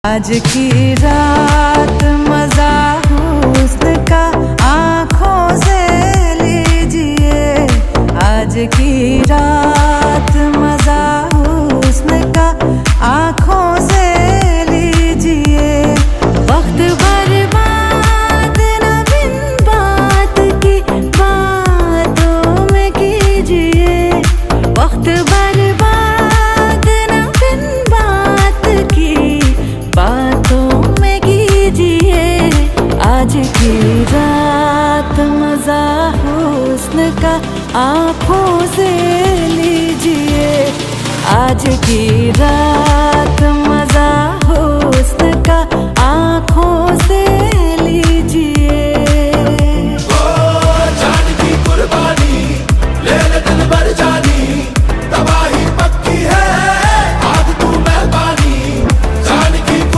आज की रात मजा हुस्न का आँखों से लीजिए। आज की रात मजा हुस्न का आँखों से लीजिए। वक्त बर्बाद न बिन बात की बातों में कीजिए। वक्त बर्बाद न बिन बात की बातों में कीजिए। आज की रात मजा हुस्न का आँखों से लीजिए। आज की रात